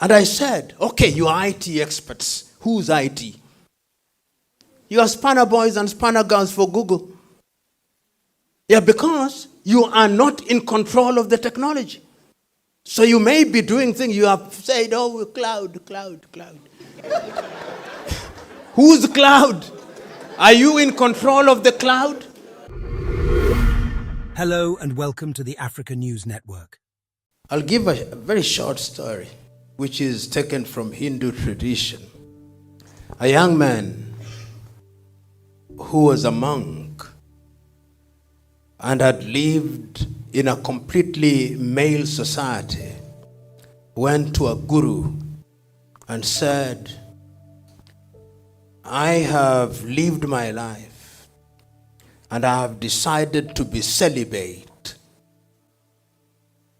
And I said, okay, you are IT experts. Who's IT? You are spanner boys and spanner girls for Google. Yeah, because you are not in control of the technology. So you may be doing things, you have said, oh, cloud. Who's cloud? Are you in control of the cloud? Hello and welcome to the Africa News Network. I'll give a very short story, which is taken from Hindu tradition. A young man who was a monk and had lived in a completely male society went to a guru and said, I have lived my life and I have decided to be celibate.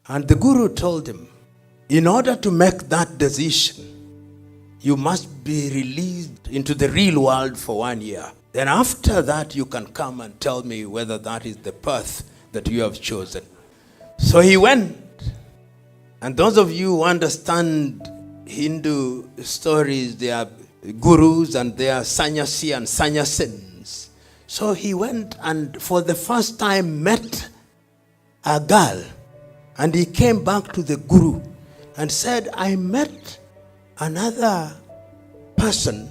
And the guru told him, in order to make that decision, you must be released into the real world for 1 year. Then after that, you can come and tell me whether that is the path that you have chosen. So he went. And those of you who understand Hindu stories, they are gurus and they are sannyasi and sannyasins. So he went and for the first time met a girl. And he came back to the guru and said, I met another person,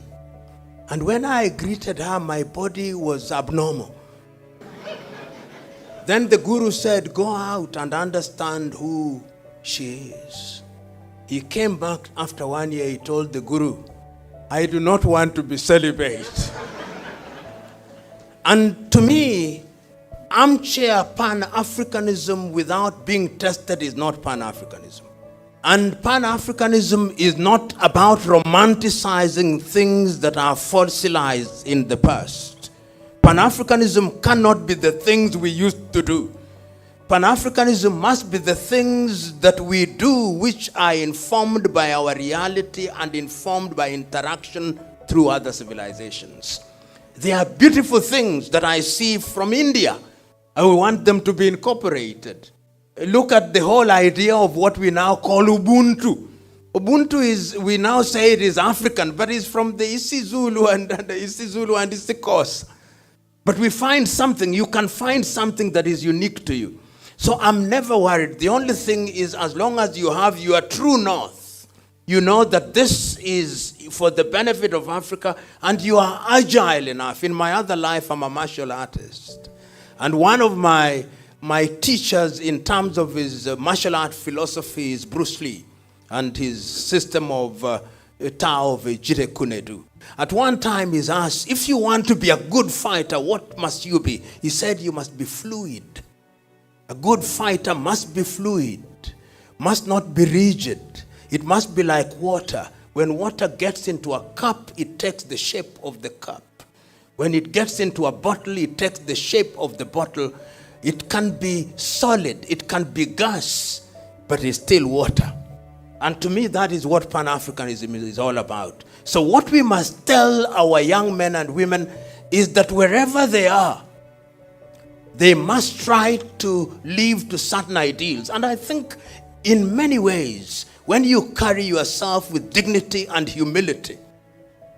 and when I greeted her, my body was abnormal. Then the guru said, go out and understand who she is. He came back after 1 year, he told the guru, I do not want to be celibate. And to me, armchair pan-Africanism without being tested is not pan-Africanism. And pan-Africanism is not about romanticizing things that are fossilized in the past. Pan-Africanism cannot be the things we used to do. Pan-Africanism must be the things that we do which are informed by our reality and informed by interaction through other civilizations. They are beautiful things that I see from India. I want them to be incorporated. Look at the whole idea of what we now call Ubuntu. Ubuntu is, we now say it is African, but it's from the isiZulu and Isikos. But we find something, you can find something that is unique to you. So I'm never worried. The only thing is, as long as you have your true north, you know that this is for the benefit of Africa, and you are agile enough. In my other life, I'm a martial artist. And one of my teachers in terms of his martial art philosophy is Bruce Lee and his system of Tao of Jire Kunedu. At one time he's asked, if you want to be a good fighter, what must you be? He said, you must be fluid. A good fighter must be fluid, must not be rigid. It must be like water. When water gets into a cup, it takes the shape of the cup. When it gets into a bottle, it takes the shape of the bottle. It can be solid, it can be gas, but it's still water. And to me, that is what Pan-Africanism is all about. So what we must tell our young men and women is that wherever they are, they must try to live to certain ideals. And I think in many ways, when you carry yourself with dignity and humility,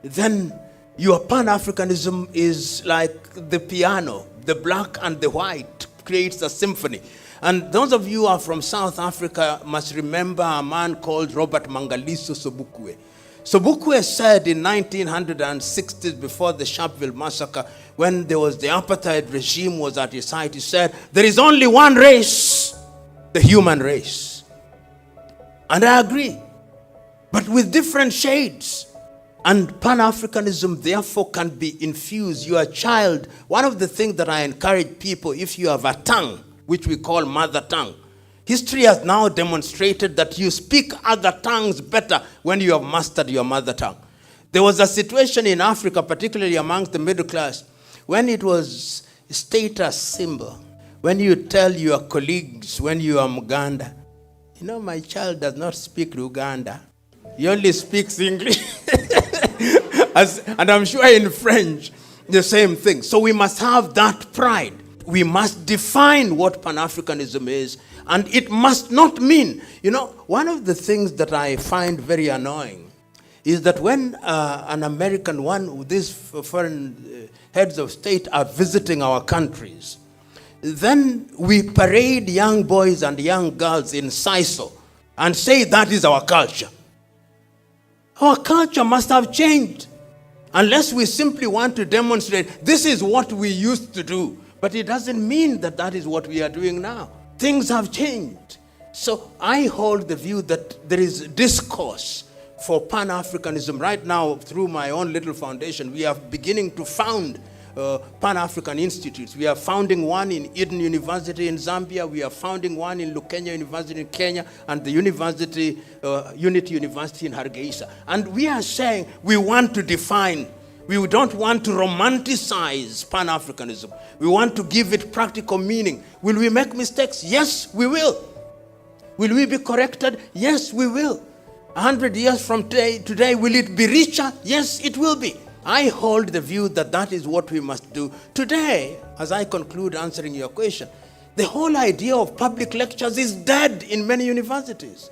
then your Pan-Africanism is like the piano, the black and the white creates a symphony. And those of you who are from South Africa must remember a man called Robert Mangaliso Sobukwe. Sobukwe said in 1960s, before the Sharpeville massacre, when there was the apartheid regime was at its height, he said, there is only one race, the human race. And I agree, but with different shades. And Pan-Africanism, therefore, can be infused. You are a child. One of the things that I encourage people, if you have a tongue, which we call mother tongue, history has now demonstrated that you speak other tongues better when you have mastered your mother tongue. There was a situation in Africa, particularly amongst the middle class, when it was a status symbol. When you tell your colleagues, when you are Muganda, you know, my child does not speak Luganda. He only speaks English. And I'm sure in French, the same thing. So we must have that pride. We must define what Pan-Africanism is. And it must not mean, one of the things that I find very annoying is that when an American, these foreign heads of state are visiting our countries, then we parade young boys and young girls in sisal and say that is our culture. Our culture must have changed. Unless we simply want to demonstrate this is what we used to do. But it doesn't mean that that is what we are doing now. Things have changed. So I hold the view that there is discourse for Pan-Africanism. Right now, through my own little foundation, we are beginning to found Pan-African institutes. We are founding one in Eden University in Zambia. We are founding one in Lukenya University in Kenya, and the Unity University in Hargeisa. And we are saying we want to define. We don't want to romanticize Pan-Africanism. We want to give it practical meaning. Will we make mistakes? Yes, we will. Will we be corrected? Yes, we will. 100 years from today, will it be richer? Yes, it will be. I hold the view that that is what we must do. Today, as I conclude answering your question, the whole idea of public lectures is dead in many universities.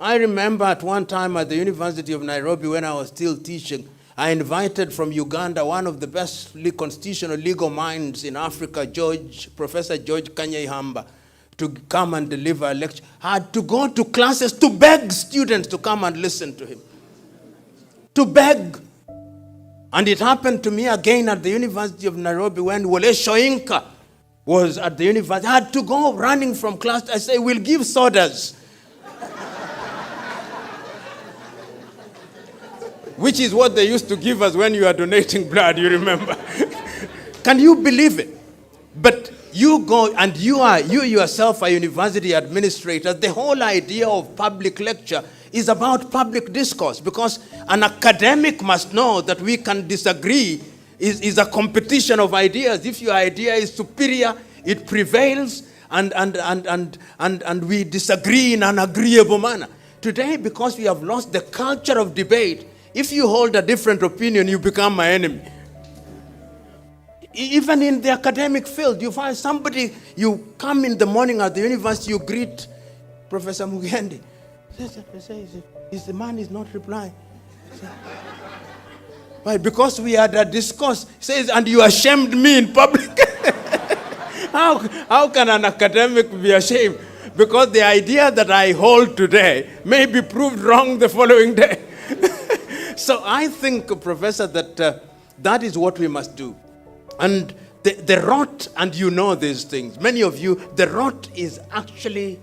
I remember at one time at the University of Nairobi when I was still teaching, I invited from Uganda one of the best constitutional legal minds in Africa, Professor George Kanyaihamba, to come and deliver a lecture. I had to go to classes to beg students to come and listen to him. To beg. And it happened to me again at the University of Nairobi when Wole Soyinka was at the university. I had to go running from class. I say, we'll give sodas. Which is what they used to give us when you are donating blood, you remember. Can you believe it? But you go and you yourself are university administrator. The whole idea of public lecture is about public discourse, because an academic must know that we can disagree. Is a competition of ideas. If your idea is superior, it prevails, and we disagree in an agreeable manner. Today, because we have lost the culture of debate, if you hold a different opinion, you become my enemy. Even in the academic field, you find somebody, you come in the morning at the university, you greet Professor Mugendi. The man is not replying. Why? Because we had a discourse. He says, and you ashamed me in public. How can an academic be ashamed? Because the idea that I hold today may be proved wrong the following day. So I think, Professor, that that is what we must do. And the rot, and you know these things, many of you, the rot is actually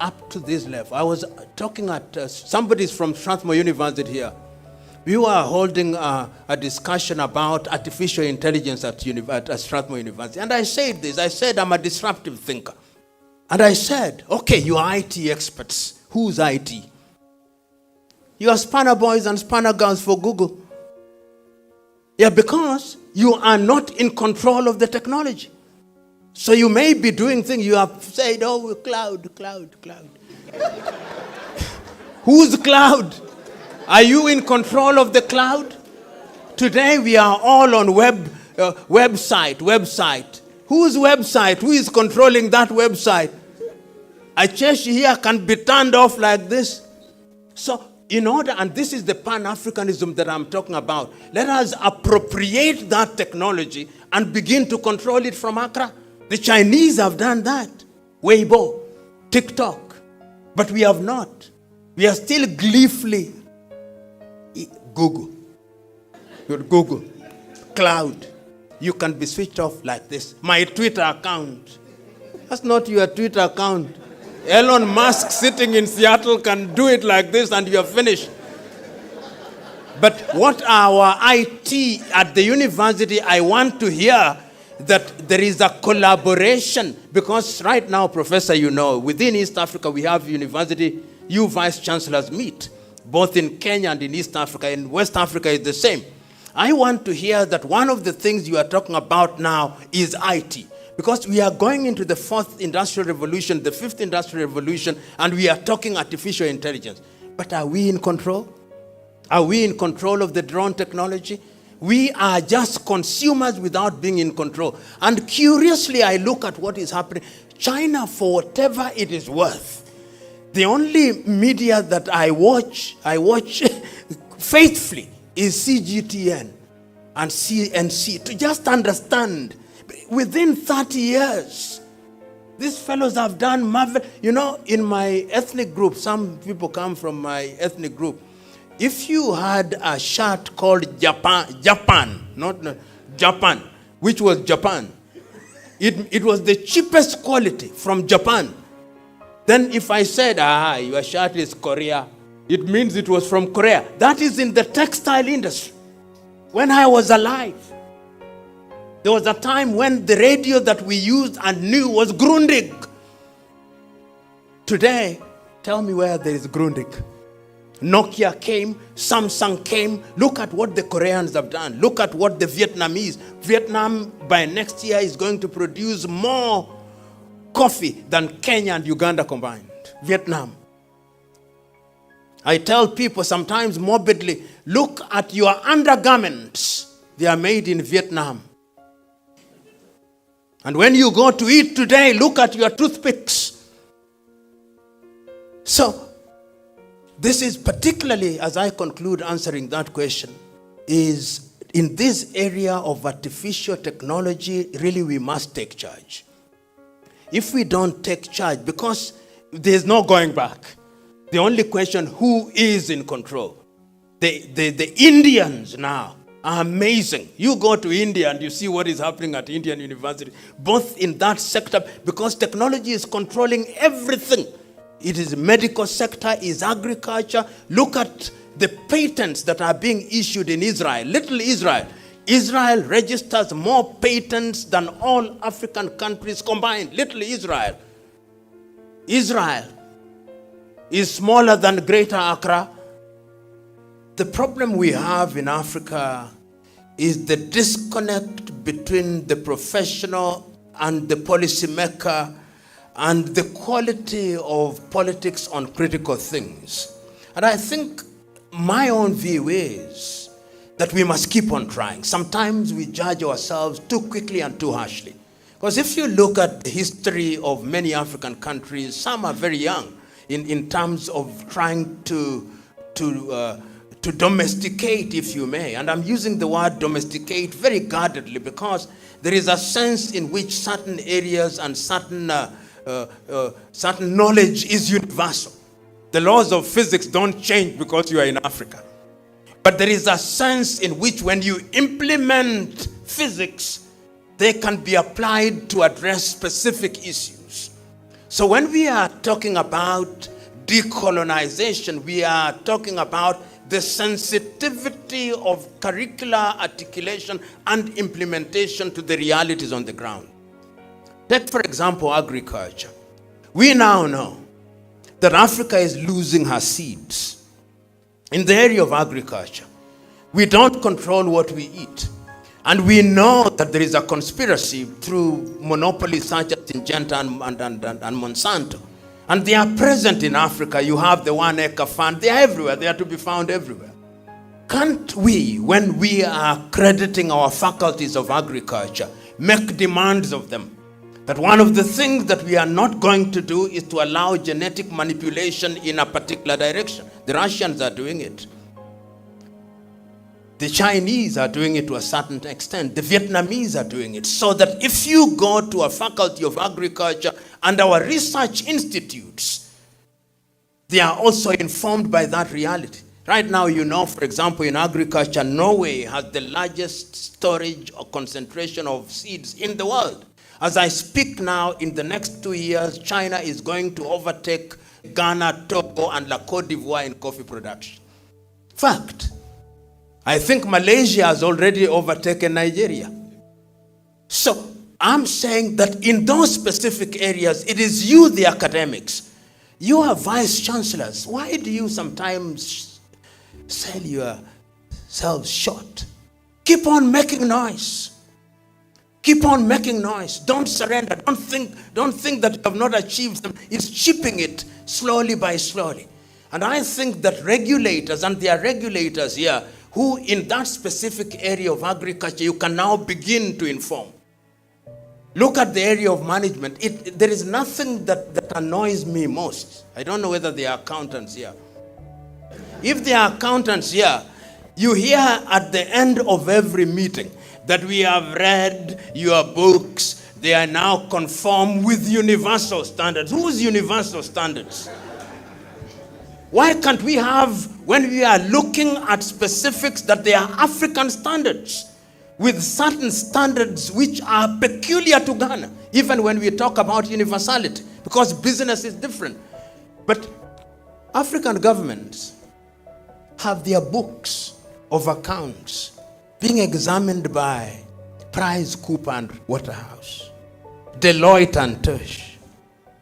up to this level. I was talking at somebody's from Strathmore University here. We were holding a discussion about artificial intelligence at Strathmore University. And I said this. I said, I'm a disruptive thinker. And I said, okay, you are IT experts. Who's IT? You are spanner boys and spanner girls for Google. Yeah, because you are not in control of the technology. So you may be doing things, you have said, oh, cloud. Who's cloud? Are you in control of the cloud? Today we are all on website. Whose website? Who is controlling that website? A church here can be turned off like this. So in order, and this is the pan-Africanism that I'm talking about, let us appropriate that technology and begin to control it from Accra. The Chinese have done that. Weibo, TikTok. But we have not. We are still gleefully Google, cloud. You can be switched off like this. My Twitter account. That's not your Twitter account. Elon Musk sitting in Seattle can do it like this and you're finished. But what our IT at the university, I want to hear that there is a collaboration, because right now, Professor, you know, within East Africa, we have university, you vice chancellors meet, both in Kenya and in East Africa. In West Africa, it's the same. I want to hear that one of the things you are talking about now is IT. Because we are going into the fourth industrial revolution, the fifth industrial revolution, and we are talking artificial intelligence. But are we in control? Are we in control of the drone technology? We are just consumers without being in control. And curiously, I look at what is happening. China, for whatever it is worth, the only media that I watch faithfully is CGTN and CNC, to just understand. Within 30 years, these fellows have done marvel. You know, in my ethnic group, some people come from my ethnic group. If you had a shirt called Japan, which was Japan, it was the cheapest quality from Japan. Then if I said, your shirt is Korea, it means it was from Korea. That is in the textile industry. When I was alive, there was a time when the radio that we used and knew was Grundig. Today, tell me where there is Grundig. Nokia came, Samsung came. Look at what the Koreans have done. Look at what the Vietnamese. Vietnam by next year is going to produce more coffee than Kenya and Uganda combined. Vietnam. I tell people sometimes morbidly, look at your undergarments. They are made in Vietnam. And when you go to eat today, look at your toothpicks. So, this is particularly, as I conclude answering that question, is in this area of artificial technology, really we must take charge. If we don't take charge, because there's no going back, the only question, who is in control? The Indians now are amazing. You go to India and you see what is happening at Indian university, both in that sector, because technology is controlling everything. It is medical sector, is agriculture. Look at the patents that are being issued in Israel. Little Israel. Israel registers more patents than all African countries combined. Little Israel. Israel is smaller than Greater Accra. The problem we have in Africa is the disconnect between the professional and the policymaker and the quality of politics on critical things. And I think my own view is that we must keep on trying. Sometimes we judge ourselves too quickly and too harshly. Because if you look at the history of many African countries, some are very young in terms of trying to domesticate, if you may. And I'm using the word domesticate very guardedly, because there is a sense in which certain areas and certain knowledge is universal. The laws of physics don't change because you are in Africa. But there is a sense in which when you implement physics, they can be applied to address specific issues. So when we are talking about decolonization, we are talking about the sensitivity of curricular articulation and implementation to the realities on the ground. Take, for example, agriculture. We now know that Africa is losing her seeds. In the area of agriculture, we don't control what we eat. And we know that there is a conspiracy through monopolies such as Syngenta and Monsanto. And they are present in Africa. You have the 1 acre fund. They are everywhere. They are to be found everywhere. Can't we, when we are crediting our faculties of agriculture, make demands of them? That one of the things that we are not going to do is to allow genetic manipulation in a particular direction. The Russians are doing it. The Chinese are doing it to a certain extent. The Vietnamese are doing it. So that if you go to a faculty of agriculture and our research institutes, they are also informed by that reality. Right now, you know, for example, in agriculture, Norway has the largest storage or concentration of seeds in the world. As I speak now, in the next 2 years, China is going to overtake Ghana, Togo, and La Côte d'Ivoire in coffee production. Fact. I think Malaysia has already overtaken Nigeria. So I'm saying that in those specific areas, it is you, the academics. You are vice chancellors. Why do you sometimes sell yourselves short? Keep on making noise. Keep on making noise. Don't surrender. Don't think that you have not achieved them. It's chipping it slowly by slowly. And I think that regulators, and there are regulators here, who in that specific area of agriculture you can now begin to inform. Look at the area of management. There is nothing that annoys me most. I don't know whether there are accountants here. If there are accountants here, you hear at the end of every meeting that we have read your books. They are now conform with universal standards. Whose universal standards? Why can't we have, when we are looking at specifics, that they are African standards with certain standards which are peculiar to Ghana, even when we talk about universality, because business is different. But African governments have their books of accounts being examined by Price, Cooper and Waterhouse, Deloitte and Touche,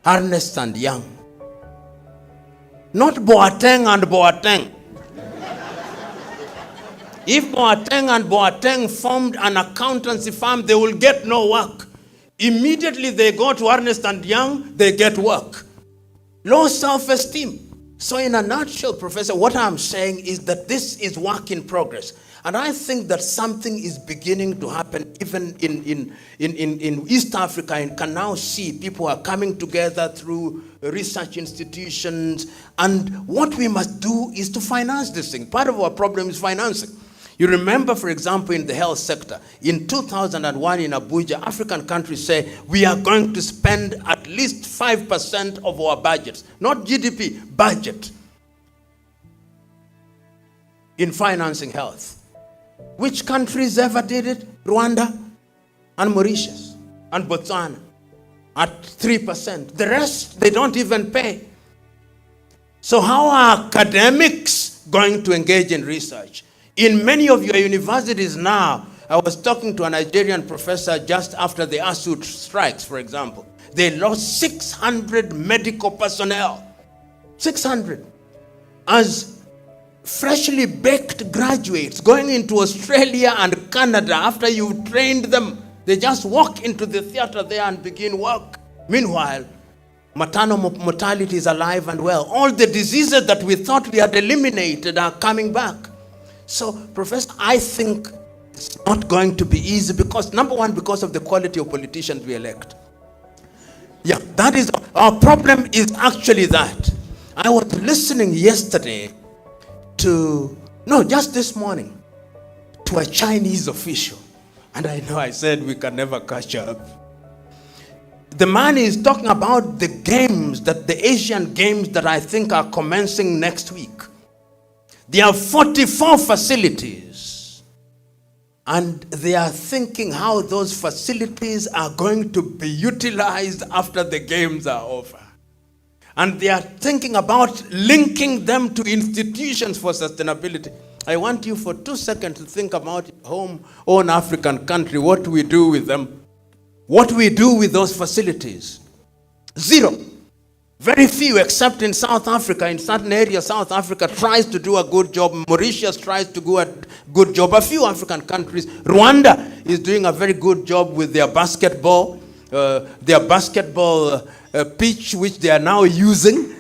Ernst and Young. Not Boateng and Boateng. If Boateng and Boateng formed an accountancy firm, they will get no work. Immediately they go to Ernst and Young, they get work. Low self-esteem. So in a nutshell, Professor, what I'm saying is that this is work in progress. And I think that something is beginning to happen even in East Africa, and can now see people are coming together through research institutions. And what we must do is to finance this thing. Part of our problem is financing. You remember, for example, in the health sector, in 2001 in Abuja, African countries say we are going to spend at least 5% of our budgets, not GDP, budget, in financing health. Which countries ever did it? Rwanda and Mauritius and Botswana at 3%. The rest, they don't even pay. So how are academics going to engage in research? In many of your universities now, I was talking to a Nigerian professor just after the ASUT strikes, for example. They lost 600 medical personnel. 600. As freshly baked graduates going into Australia and Canada, after you've trained them, they just walk into the theater there and begin work. Meanwhile, maternal mortality is alive and well. All the diseases that we thought we had eliminated are coming back. So, Professor, I think it's not going to be easy because, number one, because of the quality of politicians we elect. Yeah, that is, our problem is actually that. I was listening yesterday just this morning, to a Chinese official. And I know I said we can never catch up. The man is talking about the games, the Asian games that I think are commencing next week. There are 44 facilities, and they are thinking how those facilities are going to be utilized after the games are over. And they are thinking about linking them to institutions for sustainability. I want you for 2 seconds to think about your own African country, what we do with them, what we do with those facilities. Zero. Very few, except in South Africa. In certain areas, South Africa tries to do a good job. Mauritius tries to do a good job. A few African countries. Rwanda is doing a very good job with their basketball pitch, which they are now using.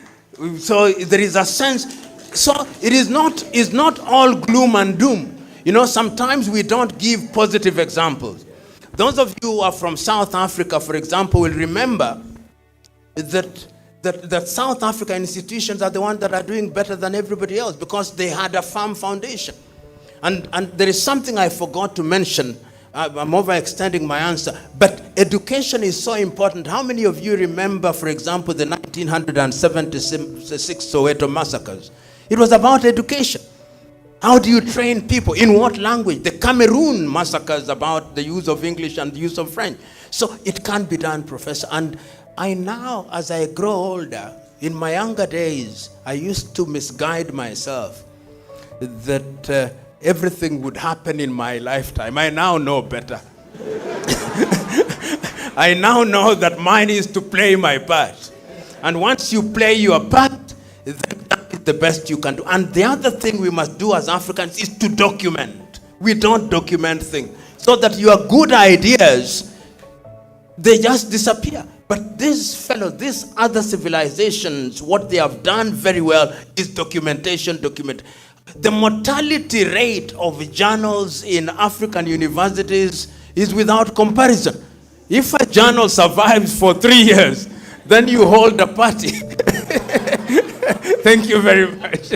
So there is a sense. So it is not all gloom and doom. You know, sometimes we don't give positive examples. Those of you who are from South Africa, for example, will remember that South African institutions are the ones that are doing better than everybody else because they had a firm foundation. And there is something I forgot to mention. I'm overextending my answer. But education is so important. How many of you remember, for example, the 1976 Soweto massacres? It was about education. How do you train people? In what language? The Cameroon massacres about the use of English and the use of French. So it can be done, Professor. And I now, as I grow older, in my younger days, I used to misguide myself that everything would happen in my lifetime. I now know better. I now know that mine is to play my part. And once you play your part, that is the best you can do. And the other thing we must do as Africans is to document. We don't document things. So that your good ideas, they just disappear. But these other civilizations, what they have done very well is documentation. The mortality rate of journals in African universities is without comparison. If a journal survives for 3 years, then you hold a party. Thank you very much.